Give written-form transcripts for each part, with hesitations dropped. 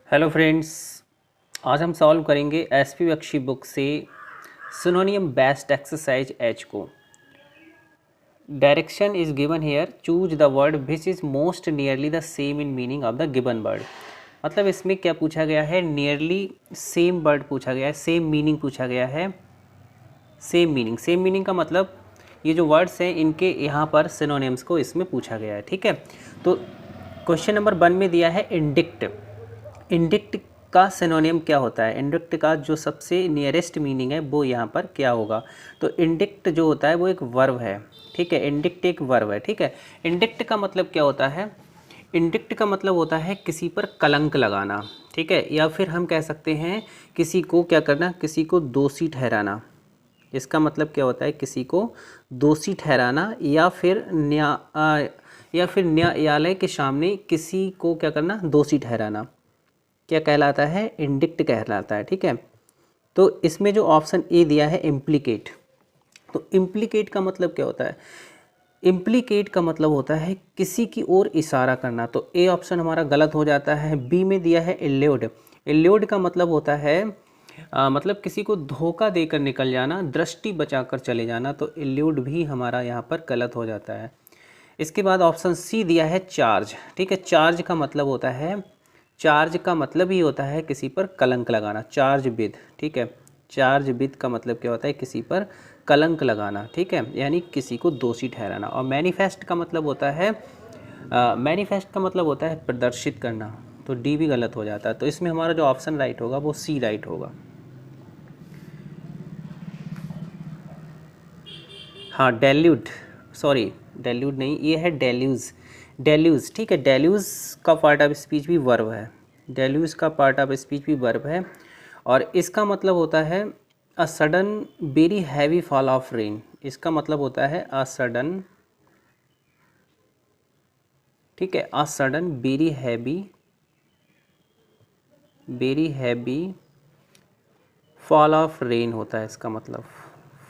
Hello friends, आज हम solve करेंगे एसपी बख्शी बुक से सिनोनियम बेस्ड एक्सरसाइज एच को। Direction is given here, choose the word which is most nearly the same in meaning of the given word. मतलब इसमें क्या पूछा गया है, नियरली सेम वर्ड पूछा गया है, सेम मीनिंग पूछा गया है। सेम मीनिंग का मतलब ये जो वर्ड्स हैं इनके यहाँ पर सिनोनिम्स को इसमें पूछा गया है। ठीक है, तो क्वेश्चन नंबर 1 में दिया है इंडिक्ट। इंडिक्ट का सिनोनिम क्या होता है, इंडिक्ट का जो सबसे नियरेस्ट मीनिंग है वो यहाँ पर क्या होगा। तो इंडिक्ट जो होता है वो एक वर्ब है। ठीक है, इंडिक्ट एक वर्ब है। ठीक है, इंडिक्ट का मतलब क्या होता है, इंडिक्ट का मतलब होता है किसी पर कलंक लगाना। ठीक है, या फिर हम कह सकते हैं किसी को क्या करना, किसी को दोषी ठहराना। इसका मतलब क्या होता है, किसी को दोषी ठहराना या फिर न्यायालय के सामने किसी को क्या करना, दोषी ठहराना, क्या कहलाता है, इंडिक्ट कहलाता है। ठीक है, तो इसमें जो ऑप्शन ए दिया है इम्प्लीकेट, तो इम्प्लीकेट का मतलब क्या होता है, इम्प्लीकेट का मतलब होता है किसी की ओर इशारा करना। तो ए ऑप्शन हमारा गलत हो जाता है। बी में दिया है इल्यूड, इल्यूड का मतलब होता है मतलब किसी को धोखा देकर निकल जाना, दृष्टि बचाकर चले जाना। तो इल्यूड भी हमारा यहाँ पर गलत हो जाता है। इसके बाद ऑप्शन सी दिया है चार्ज। ठीक है, चार्ज का मतलब होता है, चार्ज का मतलब ही होता है किसी पर कलंक लगाना, चार्ज विद। ठीक है, चार्ज विद का मतलब क्या होता है, किसी पर कलंक लगाना। ठीक है, यानी किसी को दोषी ठहराना। और मैनिफेस्ट का मतलब होता है, मैनिफेस्ट का मतलब होता है प्रदर्शित करना। तो डी भी गलत हो जाता है। तो इसमें हमारा जो ऑप्शन राइट होगा वो सी राइट होगा। हाँ, डेल्यूड, सॉरी डेल्यूड नहीं, ये है डेल्यूज, डेल्यूज। ठीक है, डेल्यूज का पार्ट ऑफ स्पीच भी वर्ब है, डेल्यूज का पार्ट ऑफ स्पीच भी वर्ब है। और इसका मतलब होता है a sudden very heavy fall of rain. इसका मतलब होता है अ सडन, ठीक है, a sudden very heavy fall of rain होता है। इसका मतलब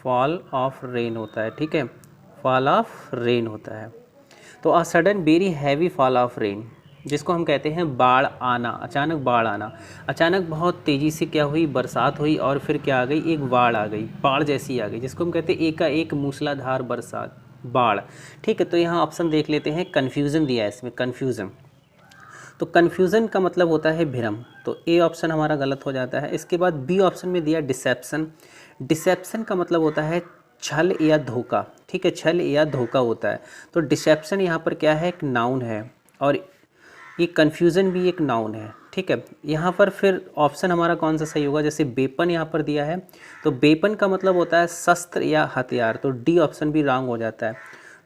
फॉल ऑफ रेन होता है। ठीक है, फॉल ऑफ रेन होता है। तो a sudden very heavy fall of rain, जिसको हम कहते हैं बाढ़ आना, अचानक बाढ़ आना। अचानक बहुत तेज़ी से क्या हुई, बरसात हुई और फिर क्या आ गई, एक बाढ़ आ गई, बाढ़ जैसी आ गई, जिसको हम कहते हैं एकाएक मूसलाधार बरसात, बाढ़। ठीक है, तो यहाँ ऑप्शन देख लेते हैं, कन्फ्यूज़न दिया है इसमें, कन्फ्यूज़न। तो कन्फ्यूज़न का मतलब होता है भ्रम। तो ए ऑप्शन हमारा गलत हो जाता है। इसके बाद बी ऑप्शन में दिया डिसेप्शन, डिसेप्शन का मतलब होता है छल या धोखा। ठीक है, छल या धोखा होता है। तो डिसेप्शन यहाँ पर क्या है, एक नाउन है, और ये कन्फ्यूज़न भी एक नाउन है। ठीक है, यहाँ पर फिर ऑप्शन हमारा कौन सा सही होगा, जैसे वेपन यहाँ पर दिया है, तो वेपन का मतलब होता है शस्त्र या हथियार। तो डी ऑप्शन भी रॉन्ग हो जाता है।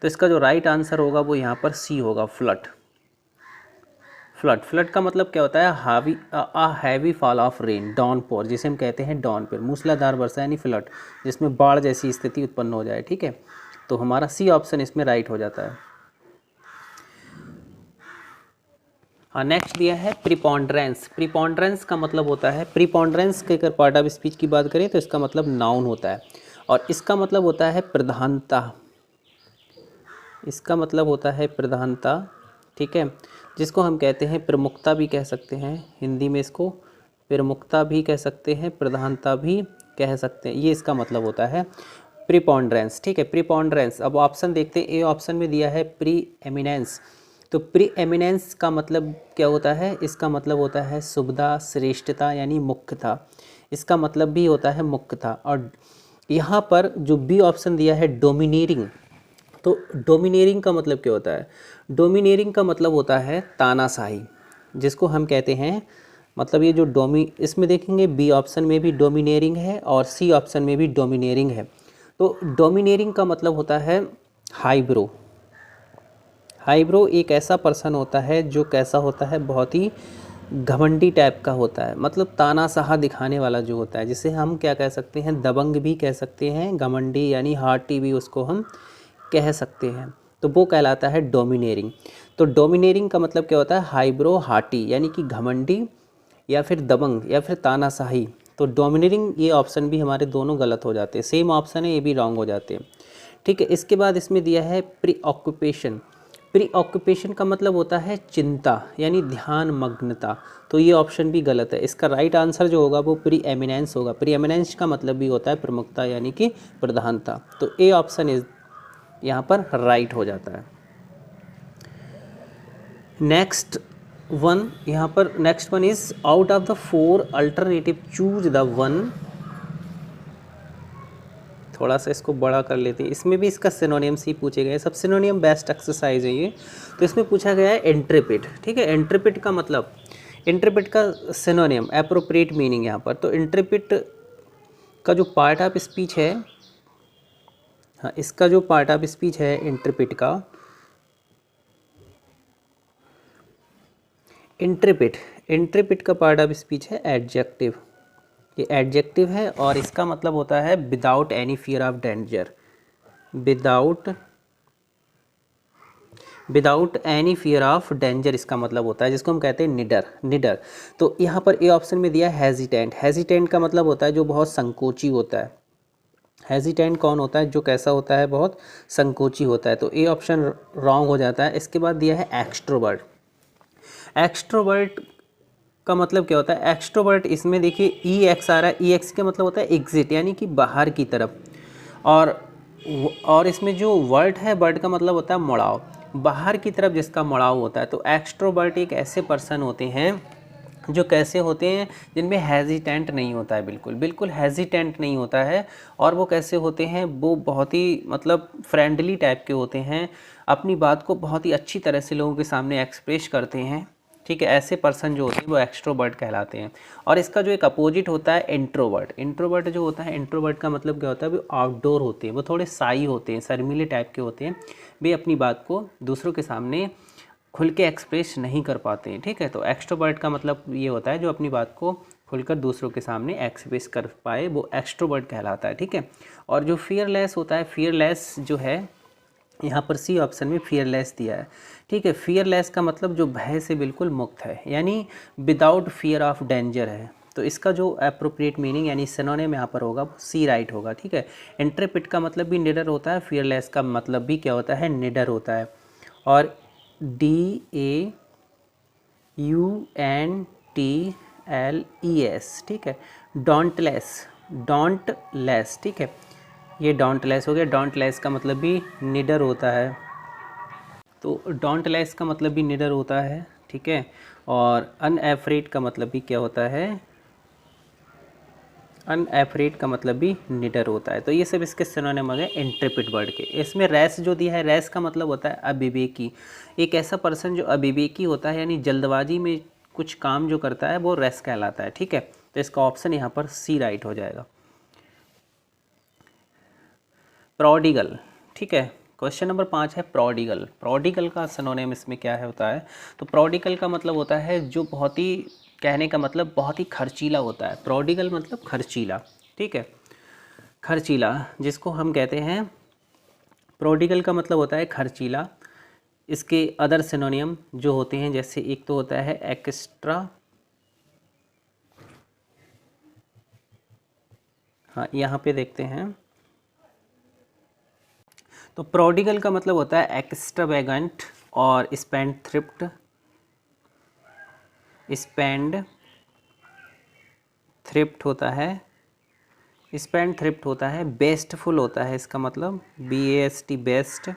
तो इसका जो राइट आंसर होगा वो यहाँ पर सी होगा, फ्लड। फ्लड, फ्लड का मतलब क्या होता है, heavy fall of rain, downpour, जिसे हम कहते हैं डाउनपोर, मूसलाधार वर्षा यानी फ्लड, जिसमें बाढ़ जैसी स्थिति उत्पन्न हो जाए। ठीक है, तो हमारा सी ऑप्शन इसमें राइट हो जाता है। हाँ, नेक्स्ट दिया है प्रीपॉन्डरेंस। प्रीपॉन्डरेंस का मतलब होता है, प्रीपॉन्डरेंस के अगर पार्ट ऑफ स्पीच की बात करें तो इसका मतलब नाउन होता है, और इसका मतलब होता है प्रधानता, इसका मतलब होता है प्रधानता। ठीक है, जिसको हम कहते हैं प्रमुखता भी कह सकते हैं, हिंदी में इसको प्रमुखता भी कह सकते हैं, प्रधानता भी कह सकते हैं, ये इसका मतलब होता है प्रीपॉन्डरेंस। ठीक है, प्रीपॉन्डरेंस। अब ऑप्शन देखते हैं, ए ऑप्शन में दिया है प्री एमिनेंस। तो प्री एमिनेंस का मतलब क्या होता है, इसका मतलब होता है सुविधा, श्रेष्ठता यानी मुख्यता, इसका मतलब भी होता है मुख्यता। और यहाँ पर जो बी ऑप्शन दिया है डोमिनेटिंग, तो डोमिनेटिंग का मतलब क्या होता है, डोमिनेटिंग का मतलब होता है तानाशाही, जिसको हम कहते हैं, मतलब ये जो इसमें देखेंगे बी ऑप्शन में भी डोमिनेटिंग है और सी ऑप्शन में भी डोमिनेटिंग है। तो डोमिनेटिंग का मतलब होता है हाईब्रो। हाईब्रो एक ऐसा पर्सन होता है जो कैसा होता है, बहुत ही घमंडी टाइप का होता है, मतलब तानाशाह दिखाने वाला जो होता है, जिसे हम क्या कह सकते हैं, दबंग भी कह सकते हैं, घमंडी यानी हार्टी भी उसको हम कह सकते हैं। तो वो कहलाता है डोमिनेटिंग। तो डोमिनेटिंग का मतलब क्या होता है, हाईब्रो, हार्टी यानी कि घमंडी या फिर दबंग या फिर तानाशाही। तो डोमिनेटिंग ये ऑप्शन भी हमारे दोनों गलत हो जाते हैं, सेम ऑप्शन है, ये भी रॉन्ग हो जाते हैं। ठीक है, इसके बाद इसमें दिया है प्री ऑक्यूपेशन। प्री ऑक्यूपेशन का मतलब होता है चिंता यानी ध्यान मग्नता, तो ये ऑप्शन भी गलत है। इसका राइट आंसर जो होगा वो प्री एमिनेंस होगा। प्री एमिनेंस का मतलब भी होता है प्रमुखता यानी कि प्रधानता, तो ए ऑप्शन इज यहाँ पर राइट हो जाता है। Next one is out of the 4 alternative choose the one. थोड़ा सा इसको बड़ा कर लेते हैं, इसमें भी इसका सिनोनिम्स ही पूछे गए, सब सिनोनिम बेस्ट एक्सरसाइज है ये। तो इसमें पूछा गया है इंट्रेपिड, ठीक है। इंट्रेपिड का मतलब, इंट्रेपिड का सिनोनिम एप्रोप्रिएट मीनिंग यहाँ पर, तो इंट्रेपिड का जो पार्ट ऑफ स्पीच है, हाँ इसका जो पार्ट ऑफ स्पीच है इंट्रेपिड का, इंट्रेपिड का पार्ट ऑफ स्पीच है एडजेक्टिव। ये एडजेक्टिव है और इसका मतलब होता है without any fear of danger, without any fear of danger इसका मतलब होता है, जिसको हम कहते हैं निडर। तो यहाँ पर ए ऑप्शन में दिया हेजिटेंट। हेजिटेंट का मतलब होता है जो बहुत संकोची होता है। हेजिटेंट कौन होता है? जो कैसा होता है? बहुत संकोची होता है। तो ए ऑप्शन रॉन्ग हो जाता है। इसके बाद दिया है एक्सट्रोवर्ट। एक्सट्रोवर्ट का मतलब क्या होता है? एक्सट्रोवर्ट, इसमें देखिए ई एक्स आ रहा है, ई एक्स का मतलब होता है एग्जिट यानी कि बाहर की तरफ, और इसमें जो वर्ड है, वर्ड का मतलब होता है मुड़ाव, बाहर की तरफ जिसका मुड़ाव होता है। तो एक्सट्रोवर्ट एक ऐसे पर्सन होते हैं जो कैसे होते हैं, जिनमें हेजिटेंट नहीं होता है, बिल्कुल हेजिटेंट नहीं होता है। और वो कैसे होते हैं? वो बहुत ही मतलब फ्रेंडली टाइप के होते हैं, अपनी बात को बहुत ही अच्छी तरह से लोगों के सामने एक्सप्रेस करते हैं, ठीक है। ऐसे पर्सन जो होते हैं वो एक्सट्रोवर्ट कहलाते हैं। और इसका जो एक अपोजिट होता है इंट्रोवर्ट। इंट्रोवर्ट जो होता है, इंट्रोवर्ट का मतलब क्या होता है? वो आउटडोर होते हैं, वो थोड़े साई होते हैं, शर्मीले टाइप के होते हैं, वे अपनी बात को दूसरों के सामने खुल के एक्सप्रेस नहीं कर पाते हैं, ठीक है। तो एक्सट्रोवर्ट का मतलब ये होता है जो अपनी बात को खुलकर दूसरों के सामने एक्सप्रेस कर पाए, वो एक्सट्रोवर्ट कहलाता है, ठीक है। और जो फियरलेस होता है, फियरलेस जो है यहाँ पर सी ऑप्शन में फियरलेस दिया है, ठीक है। फियरलेस का मतलब जो भय से बिल्कुल मुक्त है, यानी विदाउट फियर ऑफ डेंजर है। तो इसका जो एप्रोप्रिएट मीनिंग यानी सिनोनिम यहाँ पर होगा वो सी राइट होगा, ठीक है। इंट्रेपिड का मतलब भी निडर होता है, फियरलेस का मतलब भी क्या होता है? निडर होता है। और DAUNTLES, ठीक है। डोंटलेस, ठीक है। ये डोंटलेस हो गया। डोंटलेस का मतलब भी निडर होता है, तो डोंटलेस का मतलब भी निडर होता है, ठीक है। और अनएफ्रेड का मतलब भी क्या होता है? अनएफ्रेड का मतलब भी निडर होता है। तो ये सब इसके सिनोनिम आ गए इंट्रेपिड वर्ड के। इसमें रेस जो दिया है, रेस का मतलब होता है अविवेकी। एक ऐसा पर्सन जो अविवेकी होता है, यानी जल्दबाजी में कुछ काम जो करता है, वो रेस कहलाता है, ठीक है। तो इसका ऑप्शन यहाँ पर सी राइट हो जाएगा। प्रोडिगल, ठीक है। क्वेश्चन नंबर 5 है प्रोडिगल। प्रोडिगल का सिनोनिम इसमें क्या है होता है? तो प्रोडिगल का मतलब होता है जो बहुत ही, कहने का मतलब बहुत ही खर्चीला होता है। प्रोडिगल मतलब खर्चीला, ठीक है, खर्चीला जिसको हम कहते हैं। प्रोडिगल का मतलब होता है खर्चीला। इसके अदर सिनोनियम जो होते हैं, जैसे एक तो होता है एक्स्ट्रा, हाँ यहाँ पे देखते हैं। तो प्रोडिगल का मतलब होता है एक्स्ट्रावेगेंट और स्पेंड थ्रिफ्ट होता है, स्पेंड थ्रिफ्ट होता है, बेस्टफुल होता है, इसका मतलब BAST बेस्ट,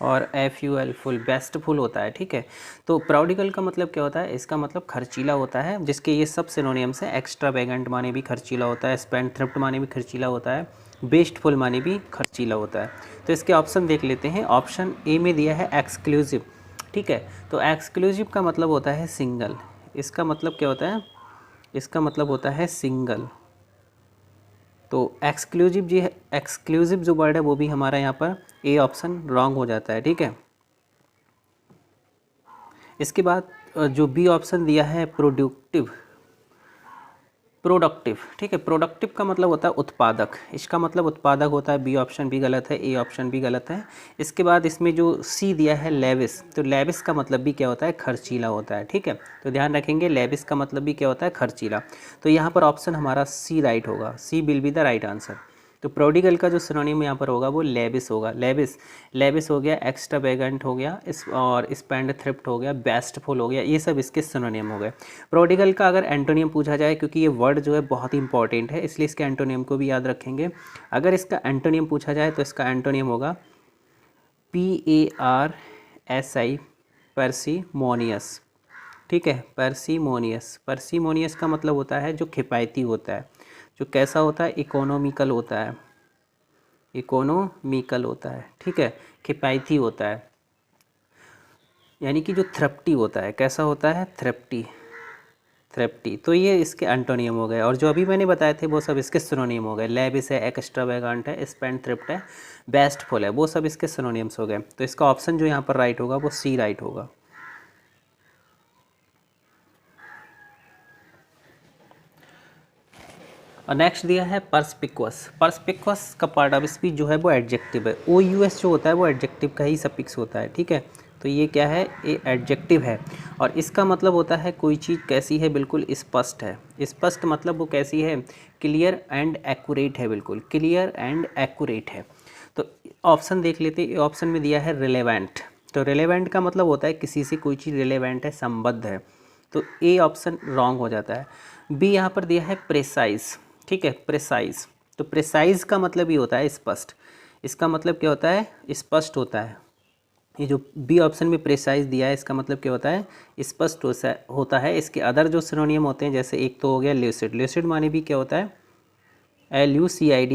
और FUL फुल, बेस्टफुल होता है, ठीक है। तो प्रोडिगल का मतलब क्या होता है? इसका मतलब खर्चीला होता है, जिसके ये सब सिनोनिम्स हैं। एक्स्ट्रावेगेंट माने भी खर्चीला होता है, स्पेंड थ्रिफ्ट माने भी खर्चीला होता है, बेस्टफुल माने भी खर्चीला होता है। तो इसके ऑप्शन देख लेते हैं। ऑप्शन ए में दिया है एक्सक्लूसिव, ठीक है। तो एक्सक्लूसिव का मतलब होता है सिंगल। इसका मतलब क्या होता है? इसका मतलब होता है सिंगल। तो एक्सक्लूसिव जो वर्ड है वो भी हमारा यहाँ पर ए ऑप्शन रॉन्ग हो जाता है, ठीक है। इसके बाद जो बी ऑप्शन दिया है प्रोडक्टिव, ठीक है। प्रोडक्टिव का मतलब होता है उत्पादक, इसका मतलब उत्पादक होता है। बी ऑप्शन भी गलत है, ए ऑप्शन भी गलत है। इसके बाद इसमें जो सी दिया है लेविस, तो लेविस का मतलब भी क्या होता है? खर्चीला होता है, ठीक है। तो ध्यान रखेंगे, लेविस का मतलब भी क्या होता है? खर्चीला। तो यहाँ पर ऑप्शन हमारा सी राइट होगा, C will be the right answer. तो प्रोडिगल का जो सिनोनिम यहाँ पर होगा वो लेविस होगा। लेविस हो गया, एक्स्ट्रावेगेंट हो गया, और स्पेंडथ्रिफ्ट हो गया, बेस्टफुल हो गया, ये सब इसके सिनोनिम हो गए। प्रोडिगल का अगर एंटोनियम पूछा जाए, क्योंकि ये वर्ड जो है बहुत ही इंपॉर्टेंट है, इसलिए इसके एंटोनियम को भी याद रखेंगे। अगर इसका एंटोनियम पूछा जाए तो इसका एंटोनियम होगा PARSI, पर्सीमोनियस। ठीक है, पर्सीमोनियस का मतलब होता है जो किफ़ायती होता है, जो कैसा होता है, इकोनॉमिकल होता है, ठीक है, किफ़ायती होता है, यानी कि जो थ्रिफ्टी होता है, कैसा होता है, थ्रिफ्टी। तो ये इसके एंटोनियम हो गए, और जो अभी मैंने बताए थे वो सब इसके सिनोनिम हो गए। लेविस है, एक्स्ट्रावेगेंट है, स्पेंडथ्रिफ्ट है, बेस्टफुल है, वो सब इसके सिनोनिम्स हो गए। तो इसका ऑप्शन जो यहाँ पर राइट होगा वो सी राइट होगा। और नेक्स्ट दिया है परस्पिक्वस का पार्ट ऑफ स्पीच जो है वो एडजेक्टिव है। OUS जो होता है वो एडजेक्टिव का ही सफिक्स होता है, ठीक है। तो ये क्या है, ये एडजेक्टिव है, और इसका मतलब होता है कोई चीज़ कैसी है, बिल्कुल स्पष्ट है। स्पष्ट मतलब वो कैसी है, क्लियर एंड एक्यूरेट है, बिल्कुल क्लियर एंड एक्यूरेट है। तो ऑप्शन देख लेते हैं, ऑप्शन में दिया है रिलेवेंट। तो रिलेवेंट का मतलब होता है किसी से कोई चीज़ रिलेवेंट है, संबद्ध है, तो ए ऑप्शन रॉन्ग हो जाता है। बी यहाँ पर दिया है प्रेसाइज, ठीक है, प्रेसाइज। तो प्रेसाइज का मतलब ये होता है स्पष्ट, इसका मतलब क्या होता है, स्पष्ट होता है। ये जो बी ऑप्शन में प्रेसाइज दिया है, इसका मतलब क्या होता है, स्पष्ट होता है। इसके अदर जो सिनोनियम होते हैं, जैसे एक तो हो गया ल्यूसिड। ल्यूसिड माने भी क्या होता है, LUCID,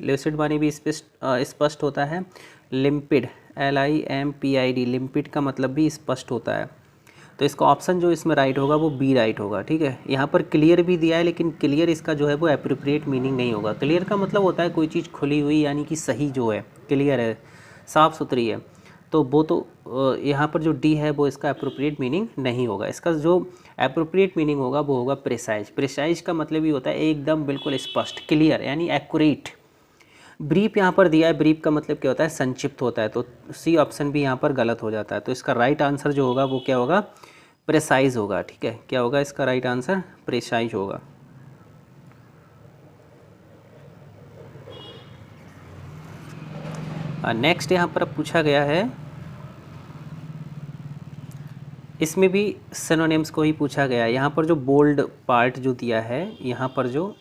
ल्यूसिड माने भी स्पष्ट होता है। लिम्पिड, LIMPID, लिम्पिड का मतलब भी स्पष्ट होता है। तो इसका ऑप्शन जो इसमें राइट होगा वो बी राइट होगा, ठीक है। यहाँ पर क्लियर भी दिया है, लेकिन क्लियर इसका जो है वो एप्रोप्रिएट मीनिंग नहीं होगा। क्लियर का मतलब होता है कोई चीज़ खुली हुई, यानी कि सही जो है, क्लियर है, साफ़ सुथरी है। तो वो तो यहाँ पर जो डी है वो इसका एप्रोप्रिएट मीनिंग नहीं होगा। इसका जो एप्रोप्रिएट मीनिंग होगा वो होगा प्रिसाइज। प्रिसाइज का मतलब ये होता है एकदम बिल्कुल स्पष्ट, क्लियर, यानी एक्यूरेट। ब्रीफ यहाँ पर दिया है, ब्रीफ का मतलब क्या होता है, संक्षिप्त होता है। तो सी ऑप्शन भी यहाँ पर गलत हो जाता है। तो इसका राइट आंसर जो होगा वो क्या होगा, प्रेसाइज होगा, ठीक है। क्या होगा इसका राइट आंसर, प्रेसाइज होगा। नेक्स्ट यहाँ पर पूछा गया है, इसमें भी सिनोनिम्स को ही पूछा गया है। यहाँ पर जो बोल्ड पार्ट जो दिया है, यहाँ पर जो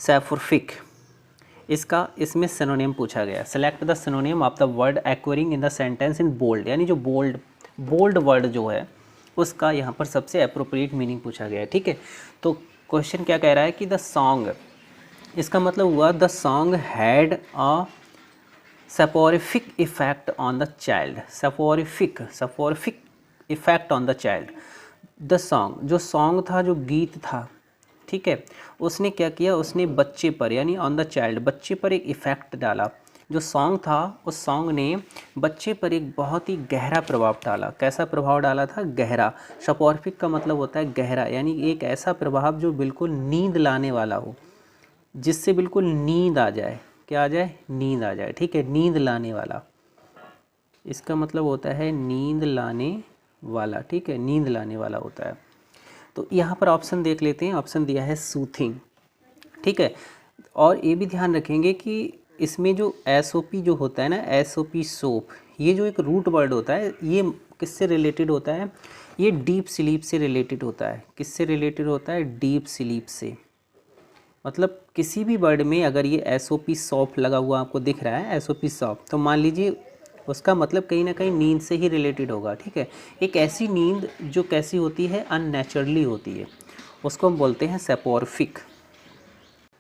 सैफोरफिक, इसमें सिनोनिम पूछा गया। Select the synonym of the word occurring in the sentence in bold, यानी जो बोल्ड वर्ड जो है उसका यहाँ पर सबसे अप्रोप्रिएट मीनिंग पूछा गया है, ठीक है। तो क्वेश्चन क्या कह रहा है कि द सॉन्ग, इसका मतलब हुआ the song had a soporific effect on the child. Soporific effect on the child. The song, जो सॉन्ग था, जो गीत था, ठीक है, उसने क्या किया, उसने बच्चे पर, यानी ऑन द चाइल्ड, बच्चे पर एक इफ़ेक्ट डाला। जो सॉन्ग था, उस सॉन्ग ने बच्चे पर एक बहुत ही गहरा प्रभाव डाला। कैसा प्रभाव डाला था, गहरा। सपोरिफिक का मतलब होता है गहरा, यानी एक ऐसा प्रभाव जो बिल्कुल नींद लाने वाला हो, जिससे बिल्कुल नींद आ जाए। क्या आ जाए, नींद आ जाए, ठीक है, नींद लाने वाला, इसका मतलब होता है नींद लाने वाला, ठीक है, नींद लाने वाला होता है। तो यहाँ पर ऑप्शन देख लेते हैं, ऑप्शन दिया है सूथिंग, ठीक है। और ये भी ध्यान रखेंगे कि इसमें जो SOP जो होता है ना, SOP सोप, ये जो एक रूट वर्ड होता है, ये किससे रिलेटेड होता है, ये डीप स्लीप से रिलेटेड होता है। किससे रिलेटेड होता है, डीप स्लीप से। मतलब किसी भी वर्ड में अगर ये SOP सॉप लगा हुआ आपको दिख रहा है, SOP सॉप, तो मान लीजिए उसका मतलब कहीं ना कहीं नींद से ही रिलेटेड होगा, ठीक है। एक ऐसी नींद जो कैसी होती है, अननेचुरली होती है, उसको हम बोलते हैं सेपोरिफिक।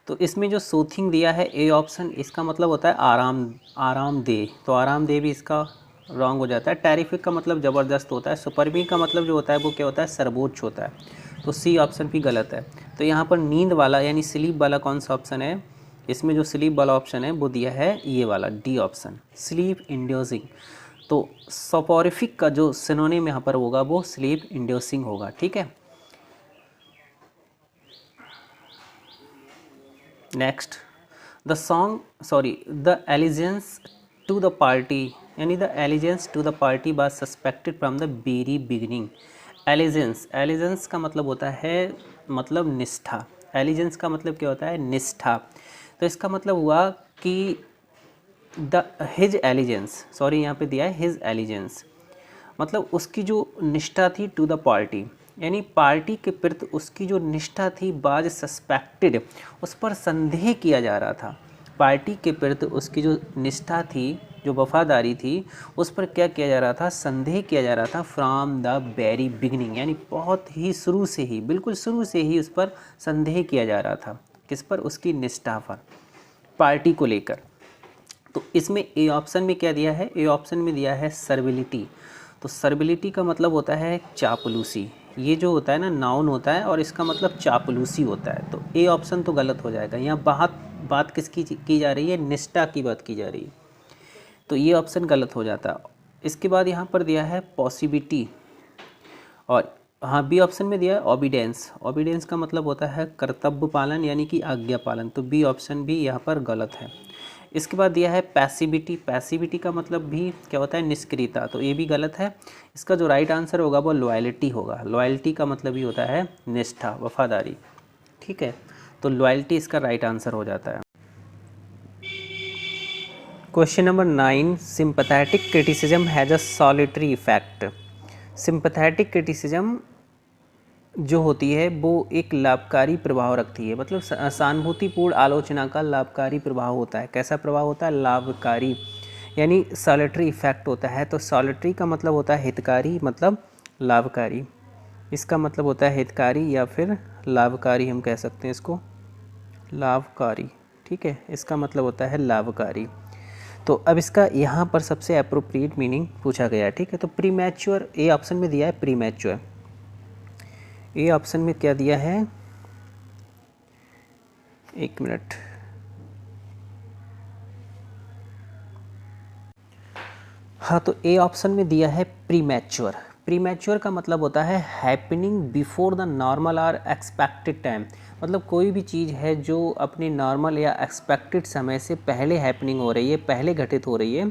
तो इसमें जो सूथिंग दिया है, ए ऑप्शन, इसका मतलब होता है आरामदेह। तो आरामदेह भी इसका रॉन्ग हो जाता है। टेरिफिक का मतलब ज़बरदस्त होता है। सुपरबिक का मतलब जो होता है वो क्या होता है, सर्वोच्च होता है। तो सी ऑप्शन भी गलत है। तो यहाँ पर नींद वाला यानी स्लीप वाला कौन सा ऑप्शन है, इसमें जो स्लीप वाला ऑप्शन है वो दिया है ये वाला, डी ऑप्शन, स्लीप इंड्यूसिंग। तो सपोरिफिक का जो सिनोनिम यहाँ पर होगा वो स्लीप इंड्यूसिंग होगा, ठीक है। Next, the allegiance to the party, यानी the allegiance to the party was suspected from the very beginning. Allegiance का मतलब होता है, मतलब निष्ठा। एलिजेंस का मतलब क्या होता है, निष्ठा। तो इसका मतलब हुआ कि हिज एलिजेंस, सॉरी यहाँ पे दिया है हिज एलिजेंस, मतलब उसकी जो निष्ठा थी टू द पार्टी, यानी पार्टी के प्रति उसकी जो निष्ठा थी, बाज सस्पेक्टेड, उस पर संदेह किया जा रहा था। पार्टी के प्रति उसकी जो निष्ठा थी, जो वफादारी थी, उस पर क्या किया जा रहा था, संदेह किया जा रहा था फ्रॉम द वेरी बिगनिंग, यानी बहुत ही शुरू से ही, बिल्कुल शुरू से ही उस पर संदेह किया जा रहा था। किस पर? उसकी निष्ठा पर, पार्टी को लेकर। तो इसमें ए ऑप्शन में क्या दिया है? ए ऑप्शन में दिया है सर्विलिटी। तो सर्विलिटी का मतलब होता है चापलूसी, ये जो होता है ना नाउन होता है और इसका मतलब चापलूसी होता है। तो ए ऑप्शन तो गलत हो जाएगा। यहाँ बात किसकी की जा रही है? निष्ठा की बात की जा रही है, तो ये ऑप्शन गलत हो जाता है। इसके बाद यहाँ पर दिया है पॉसिबिलिटी, और हाँ बी ऑप्शन में दिया है ओबीडेंस। ओबीडेंस का मतलब होता है कर्तव्य पालन, यानी कि आज्ञा पालन। तो बी ऑप्शन भी यहाँ पर गलत है। इसके बाद दिया है पैसिविटी। पैसिविटी का मतलब भी क्या होता है? निष्क्रियता। तो ये भी गलत है। इसका जो राइट आंसर होगा वो लॉयल्टी होगा। लॉयल्टी का मतलब ही होता है निष्ठा, वफादारी। ठीक है, तो लॉयल्टी इसका राइट आंसर हो जाता है। Question number 9, sympathetic criticism has a solitary effect. Sympathetic criticism जो होती है वो एक लाभकारी प्रभाव रखती है, मतलब सहानुभूतिपूर्ण आलोचना का लाभकारी प्रभाव होता है। कैसा प्रभाव होता है? लाभकारी, यानी सॉलिटरी इफेक्ट होता है। तो सॉलिटरी का मतलब होता है हितकारी, मतलब लाभकारी। इसका मतलब होता है हितकारी या फिर लाभकारी, हम कह सकते हैं इसको लाभकारी। ठीक है, इसका मतलब होता है लाभकारी। तो अब इसका यहाँ पर सबसे अप्रोप्रिएट मीनिंग पूछा गया है। ठीक है, तो प्रीमैच्योर, ए ऑप्शन में दिया है प्रीमैच्योर। ए ऑप्शन में क्या दिया है? एक मिनट, हाँ, तो ए ऑप्शन में दिया है प्रीमैच्योर। प्रीमैच्योर का मतलब होता है हैपनिंग बिफोर द नॉर्मल और एक्सपेक्टेड टाइम, मतलब कोई भी चीज़ है जो अपने नॉर्मल या एक्सपेक्टेड समय से पहले हैपनिंग हो रही है, पहले घटित हो रही है,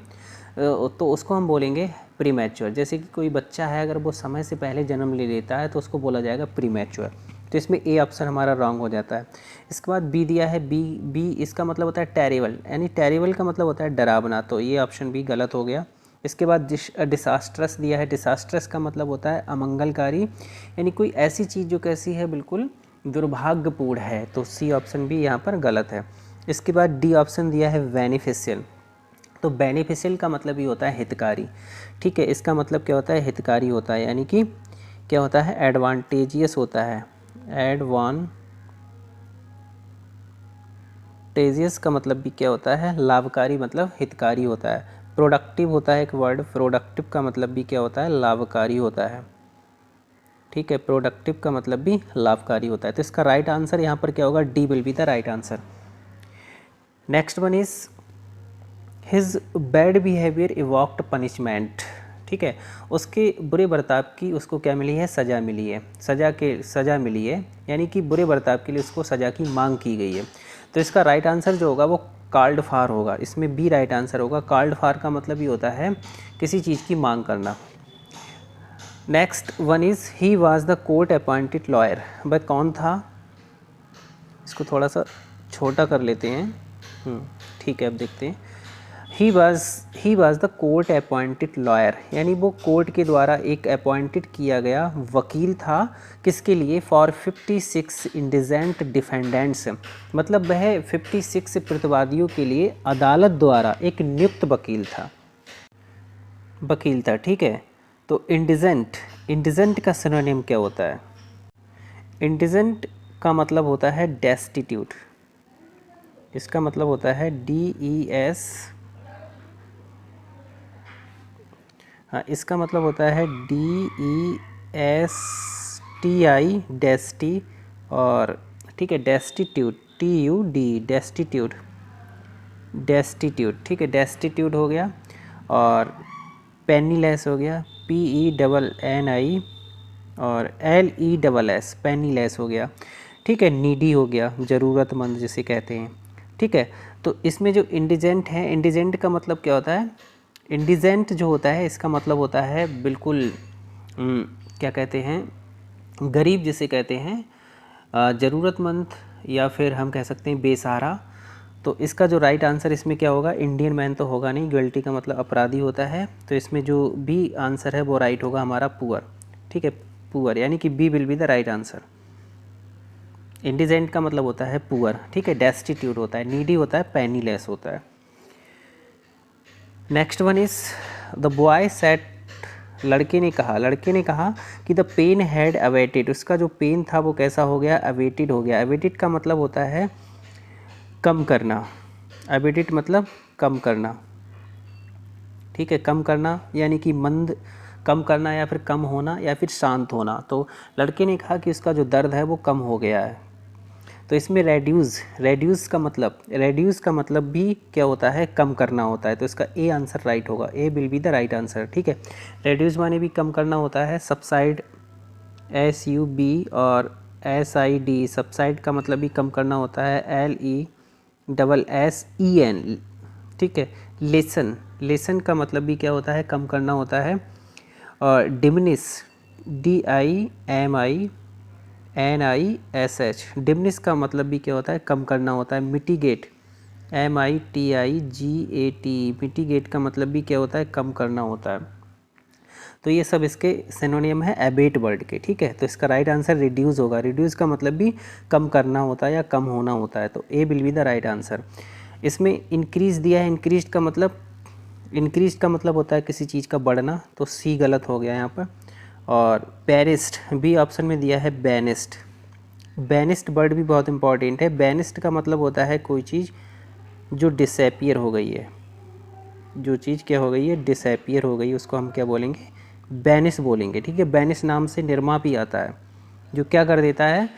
तो उसको हम बोलेंगे प्रीमैच्योर। जैसे कि कोई बच्चा है, अगर वो समय से पहले जन्म ले लेता है तो उसको बोला जाएगा प्रीमैच्योर। तो इसमें ए ऑप्शन हमारा रॉन्ग हो जाता है। इसके बाद बी दिया है, बी इसका मतलब होता है टेरिबल, यानी टेरिबल का मतलब होता है डरावना। तो ये ऑप्शन भी गलत हो गया। इसके बाद डिसास्ट्रस दिया है। डिसास्ट्रस का मतलब होता है अमंगलकारी, यानी कोई ऐसी चीज़ जो कैसी है, बिल्कुल दुर्भाग्यपूर्ण है। तो सी ऑप्शन भी यहाँ पर गलत है। इसके बाद डी ऑप्शन दिया है बेनिफिशियल। तो बेनिफिशियल का मतलब ही होता है हितकारी। ठीक है, इसका मतलब क्या होता है? हितकारी होता है, यानी कि क्या होता है? एडवांटेजियस होता है। एडवांटेजियस का मतलब भी क्या होता है? लाभकारी, मतलब हितकारी होता है। प्रोडक्टिव होता है एक वर्ड, प्रोडक्टिव का मतलब भी क्या होता है? लाभकारी होता है। ठीक है, प्रोडक्टिव का मतलब भी लाभकारी होता है। तो इसका राइट आंसर यहाँ पर क्या होगा? D will be the right answer. Next one is his bad behaviour evoked punishment. ठीक है, उसके बुरे बर्ताव की उसको क्या मिली है? सज़ा मिली है। सज़ा मिली है, यानी कि बुरे बर्ताव के लिए उसको सज़ा की मांग की गई है। तो इसका राइट आंसर जो होगा वो कॉल्ड फॉर होगा। इसमें बी राइट आंसर होगा। कॉल्ड फॉर का मतलब ही होता है किसी चीज़ की मांग करना। Next one is he was the court appointed lawyer. वह कौन था? इसको थोड़ा सा छोटा कर लेते हैं। ठीक है, अब देखते हैं। He was the court appointed lawyer, यानी वो कोर्ट के द्वारा एक अपॉइंटेड किया गया वकील था। किसके लिए? फॉर 56 इंडिजेंट डिफेंडेंट्स, मतलब वह 56 प्रतिवादियों के लिए अदालत द्वारा एक नियुक्त वकील था। ठीक है, तो इंडिजेंट का सिनोनिम क्या होता है? इंडिजेंट का मतलब होता है डेस्टिट्यूट। इसका मतलब होता है DES, हाँ, इसका मतलब होता है DESTI, डेस्टी, और ठीक है डेस्टिट्यूट, TUD, डेस्टिट्यूट। ठीक है, डेस्टिट्यूट हो गया, और पेनीलेस हो गया, PENNI, और LESS, पेनीलेस हो गया। ठीक है, नीडी हो गया, ज़रूरतमंद जिसे कहते हैं। ठीक है, तो इसमें जो इंडिजेंट है, इंडिजेंट का मतलब क्या होता है? इंडिजेंट जो होता है इसका मतलब होता है बिल्कुल क्या कहते हैं? गरीब जिसे कहते हैं, ज़रूरतमंद, या फिर हम कह सकते हैं बेसहारा। तो इसका जो राइट आंसर इसमें क्या होगा, इंडियन मैन तो होगा नहीं, गिल्टी का मतलब अपराधी होता है, तो इसमें जो बी आंसर है वो राइट होगा हमारा पुअर, ठीक है, पुअर, यानी कि B will be the right answer. Indigent का मतलब होता है पुअर, ठीक है, डेस्टिट्यूट होता है, नीडी होता है, पेनीलेस होता है। Next one is the boy set, लड़के ने कहा कि द पेन हैड अवेटेड, उसका जो पेन था वो कैसा हो गया, अवेटेड हो गया। अवेटेड का मतलब होता है कम करना, अवेटेड मतलब कम करना, ठीक है, कम करना यानी कि मंद, कम करना या फिर कम होना या फिर शांत होना। तो लड़के ने कहा कि उसका जो दर्द है वो कम हो गया है। तो इसमें रेड्यूस का मतलब भी क्या होता है, कम करना होता है, तो इसका ए आंसर राइट होगा, A will be the right answer, ठीक है। रेड्यूस माने भी कम करना होता है, सबसाइड SUB और SID, सबसाइड का मतलब भी कम करना होता है, LESSEN, ठीक है। लेसन का मतलब भी क्या होता है, कम करना होता है। और डिमिनिश DIMINISH, डिमिनिश का मतलब भी क्या होता है, कम करना होता है। मिटिगेट MITIGAT, मिटिगेट का मतलब भी क्या होता है, कम करना होता है। तो ये सब इसके सिनोनियम है एबेट वर्ड के, ठीक है। तो इसका राइट आंसर रिड्यूस होगा, रिड्यूस का मतलब भी कम करना होता है या कम होना होता है, तो A will be the right answer. इसमें इंक्रीज दिया है, इंक्रीज का मतलब होता है किसी चीज़ का बढ़ना, तो सी गलत हो गया यहाँ पर। और पेरिस्ट बी ऑप्शन में दिया है बैनिस्ट, बैनिस्ट वर्ड भी बहुत इंपॉर्टेंट है। बैनिस्ट का मतलब होता है कोई चीज़ जो डिसएपियर हो गई है, जो चीज़ क्या हो गई है, डिसएपियर हो गई, उसको हम क्या बोलेंगे, बैनिश बोलेंगे, ठीक है। बैनिश नाम से निरमा भी आता है, जो क्या कर देता है,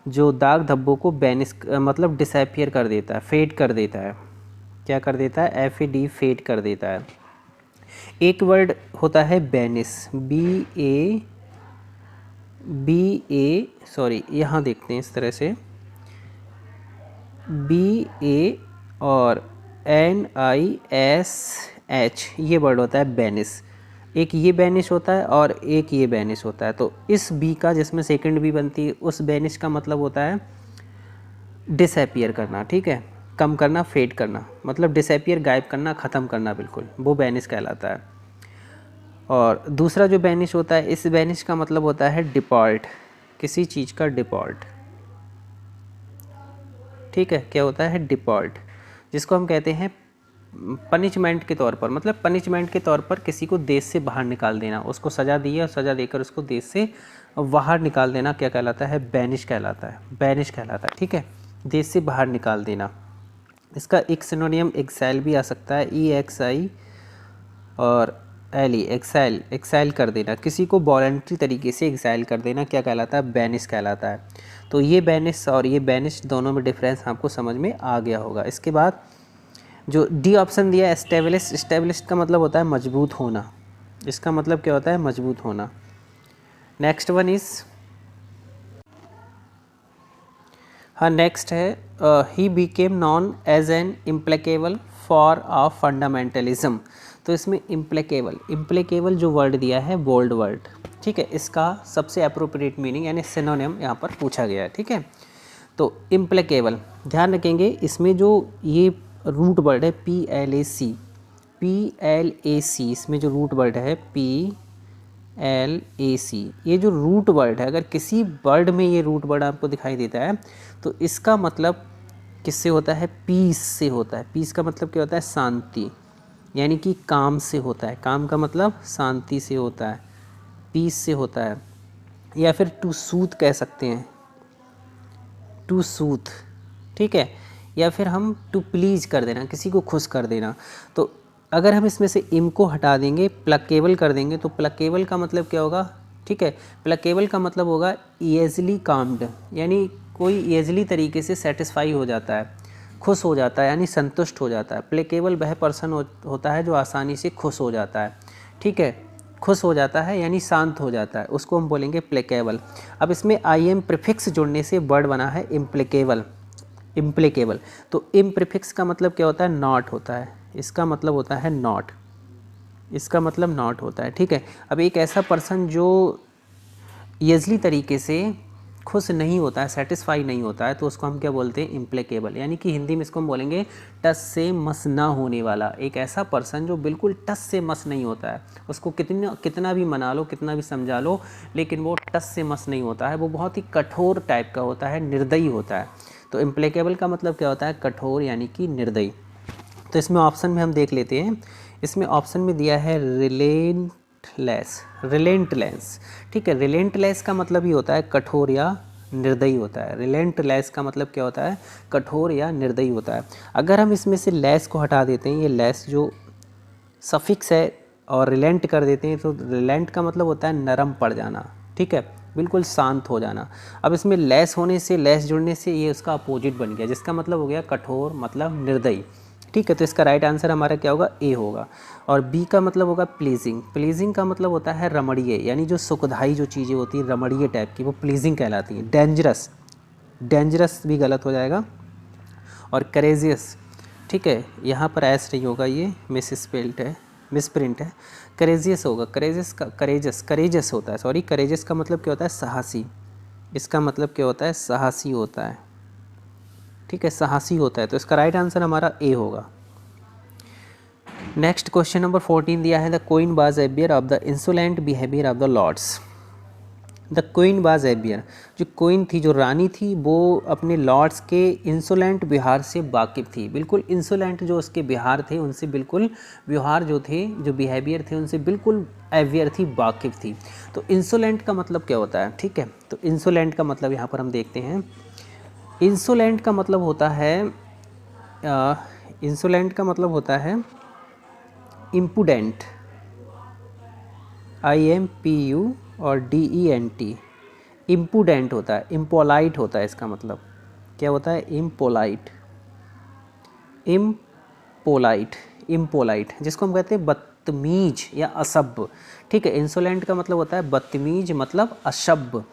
जो दाग धब्बों को बैनिश मतलब डिसएपियर कर देता है, फेड कर देता है, क्या कर देता है, FAD, फेड कर देता है। एक वर्ड होता है बैनिश, सॉरी यहाँ देखते हैं इस तरह से, BA और NISH, ये वर्ड होता है बैनिश। एक ये बैनिश होता है और एक ये बैनिश होता है। तो इस बी का, जिसमें सेकंड बी बनती है, उस बैनिश का मतलब होता है डिसएपियर करना, ठीक है, कम करना, फेड करना, मतलब डिसएपियर, गायब करना, ख़त्म करना बिल्कुल, वो बैनिश कहलाता है। और दूसरा जो बैनिश होता है, इस बैनिश का मतलब होता है डिपॉल्ट, किसी चीज़ का डिपॉल्ट, ठीक है, क्या होता है, डिपॉल्ट, जिसको हम कहते हैं पनिशमेंट के तौर पर, मतलब पनिशमेंट के तौर पर किसी को देश से बाहर निकाल देना, उसको सज़ा दी है और सज़ा देकर उसको देश से बाहर निकाल देना, क्या कहलाता है, बैनिश कहलाता है, बैनिश कहलाता है, ठीक है, देश से बाहर निकाल देना। इसका एक सिनोनियम एक्साइल भी आ सकता है, EXI और LE, एक्साइल कर देना, किसी को वॉलंटरी तरीके से एक्साइल कर देना, क्या कहलाता है, बैनिश कहलाता है। तो ये बैनिश और ये बैनिश दोनों में डिफरेंस आपको समझ में आ गया होगा। इसके बाद जो डी ऑप्शन दिया है एस्टेब्लिश का मतलब होता है मजबूत होना, इसका मतलब क्या होता है, मजबूत होना। नेक्स्ट वन इज, हाँ नेक्स्ट है, he became known as an implacable for a fundamentalism. तो इसमें इम्प्लिकेबल जो वर्ड दिया है, बोल्ड वर्ड, ठीक है, इसका सबसे अप्रोप्रिएट मीनिंग यानी सिनोनिम यहाँ पर पूछा गया है, ठीक है। तो इम्प्लिकेबल, ध्यान रखेंगे इसमें जो ये रूट वर्ड है PLAC, इसमें जो रूट वर्ड है PLAC, ये जो रूट वर्ड है, अगर किसी वर्ड में ये रूट वर्ड आपको दिखाई देता है तो इसका मतलब किससे होता है, पीस से होता है। पीस का मतलब क्या होता है, शांति, यानी कि काम से होता है, काम का मतलब शांति से होता है, पीस से होता है। या फिर टू सूथ कह सकते हैं, टू सूथ, ठीक है, या फिर हम टू प्लीज़ कर देना, किसी को खुश कर देना। तो अगर हम इसमें से इम को हटा देंगे, प्लकेबल कर देंगे, तो प्लकेबल का मतलब क्या होगा, ठीक है, प्लकेबल का मतलब होगा ईजली काम्ड, यानी कोई ईजली तरीके से सेटिस्फाई हो जाता है, खुश हो जाता है, यानी संतुष्ट हो जाता है। प्लेकेबल वह पर्सन होता है जो आसानी से खुश हो जाता है, ठीक है, खुश हो जाता है यानी शांत हो जाता है, उसको हम बोलेंगे प्लेकेबल। अब इसमें IM प्रीफिक्स जुड़ने से वर्ड बना है इम्प्लिकेबल। तो इम प्रीफिक्स का मतलब क्या होता है, नॉट होता है, इसका मतलब होता है नॉट, इसका मतलब नॉट होता है, ठीक है। अब एक ऐसा पर्सन जो ईजली तरीके से खुश नहीं होता है, सेटिस्फाई नहीं होता है, तो उसको हम क्या बोलते हैं, इम्प्लेकेबल। यानी कि हिंदी में इसको हम बोलेंगे टस से मस ना होने वाला। एक ऐसा पर्सन जो बिल्कुल टस से मस नहीं होता है, उसको कितना भी मना लो, कितना भी समझा लो, लेकिन वो टस से मस नहीं होता है, वो बहुत ही कठोर टाइप का होता है, निर्दयी होता है। तो इम्प्लेकेबल का मतलब क्या होता है, कठोर यानी कि निर्दयी। तो इसमें ऑप्शन में हम देख लेते हैं, इसमें ऑप्शन में दिया है रिलेंटलेस। ठीक है, रिलेंटलेस का मतलब ही होता है कठोर या निर्दयी होता है। रिलेंटलेस का मतलब क्या होता है, कठोर या निर्दयी होता है। अगर हम इसमें से लेस को हटा देते हैं, ये लेस जो सफिक्स है, और रिलेंट कर देते हैं, तो रिलेंट का मतलब होता है नरम पड़ जाना। ठीक है, बिल्कुल शांत हो जाना। अब इसमें लेस होने से, लेस जुड़ने से ये उसका अपोजिट बन गया, जिसका मतलब हो गया कठोर मतलब निर्दयी। ठीक है, तो इसका राइट आंसर हमारा क्या होगा, ए होगा। और बी का मतलब होगा प्लीजिंग। प्लीजिंग का मतलब होता है रमणीय, यानी जो सुखदाई जो चीज़ें होती हैं रमणीय टाइप की, वो प्लीजिंग कहलाती हैं। डेंजरस, डेंजरस भी गलत हो जाएगा। और करेजियस, ठीक है, यहाँ पर एस नहीं होगा, ये मिसप्रिंट है, करेजियस होगा। करेजियस का करेजस होता है, सॉरी, करेजस का मतलब क्या होता है, साहसी। इसका मतलब क्या होता है, साहसी होता है। ठीक है, साहसी होता है, तो इसका राइट आंसर हमारा ए होगा। नेक्स्ट क्वेश्चन नंबर 14 दिया है, the queen was aware of the insolent behaviour of the lords. The queen was aware, जो क्वीन थी, जो रानी थी, वो अपने लॉर्ड्स के इंसोलेंट व्यवहार से वाकिफ़ थी। बिल्कुल इंसोलेंट जो उसके व्यवहार थे, उनसे बिल्कुल व्यवहार जो थे, जो बिहेवियर थे, उनसे बिल्कुल एवियर थी, वाकिफ़ थी। तो इंसोलेंट का मतलब क्या होता है, ठीक है, तो इंसोलेंट का मतलब यहाँ पर हम देखते हैं। इंसोलेंट का मतलब होता है, इंसोलेंट का मतलब होता है इम्पुडेंट, IMPU और DENT। इम्पुडेंट होता है, इम्पोलाइट होता है, इसका मतलब क्या होता है, इम्पोलाइट, जिसको हम कहते हैं बदतमीज या असभ्य। ठीक है, इंसोलेंट का मतलब होता है बदतमीज मतलब असभ्य।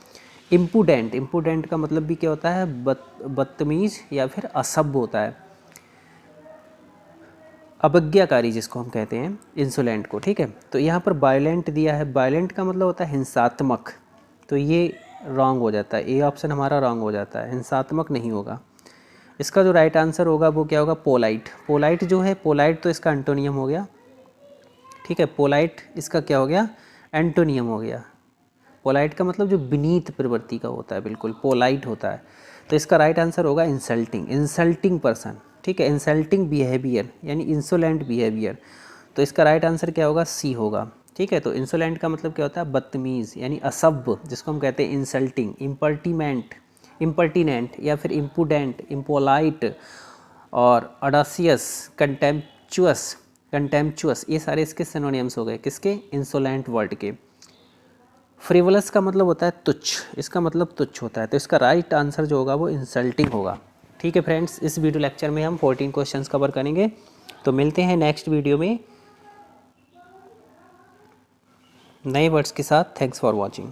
इम्पुडेंट का मतलब भी क्या होता है, बदतमीज या फिर असभ्य होता है, अवज्ञाकारी, जिसको हम कहते हैं इंसोलेंट को। ठीक है, तो यहाँ पर वायलेंट दिया है, वायलेंट का मतलब होता है हिंसात्मक, तो ये रॉन्ग हो जाता है, ए ऑप्शन हमारा रॉन्ग हो जाता है, हिंसात्मक नहीं होगा। इसका जो राइट आंसर होगा वो क्या होगा, पोलाइट। पोलाइट जो है, पोलाइट तो इसका एंटोनियम हो गया। ठीक है, पोलाइट इसका क्या हो गया, एंटोनियम हो गया। पोलाइट का मतलब जो विनीत प्रवृत्ति का होता है, बिल्कुल पोलाइट होता है। तो इसका राइट आंसर होगा इंसल्टिंग पर्सन। ठीक है, इंसल्टिंग बिहेवियर यानी इंसोलेंट बिहेवियर, तो इसका राइट आंसर क्या होगा, सी होगा। ठीक है, तो इंसोलेंट का मतलब क्या होता है, बदतमीज़ यानी असभ्य, जिसको हम कहते हैं इंसल्टिंग, इम्पर्टिनेंट या फिर इम्पुडेंट, इम्पोलाइट और ऑडासियस, कंटेम्पचुअस, ये सारे इसके सिनोनिम्स हो गए, किसके, इंसोलेंट वर्ड के। फ्रिवलस का मतलब होता है तुच्छ, इसका मतलब तुच्छ होता है, तो इसका राइट आंसर जो होगा वो इंसल्टिंग होगा। ठीक है फ्रेंड्स, इस वीडियो लेक्चर में हम 14 क्वेश्चंस कवर करेंगे, तो मिलते हैं नेक्स्ट वीडियो में नए वर्ड्स के साथ। Thanks for watching.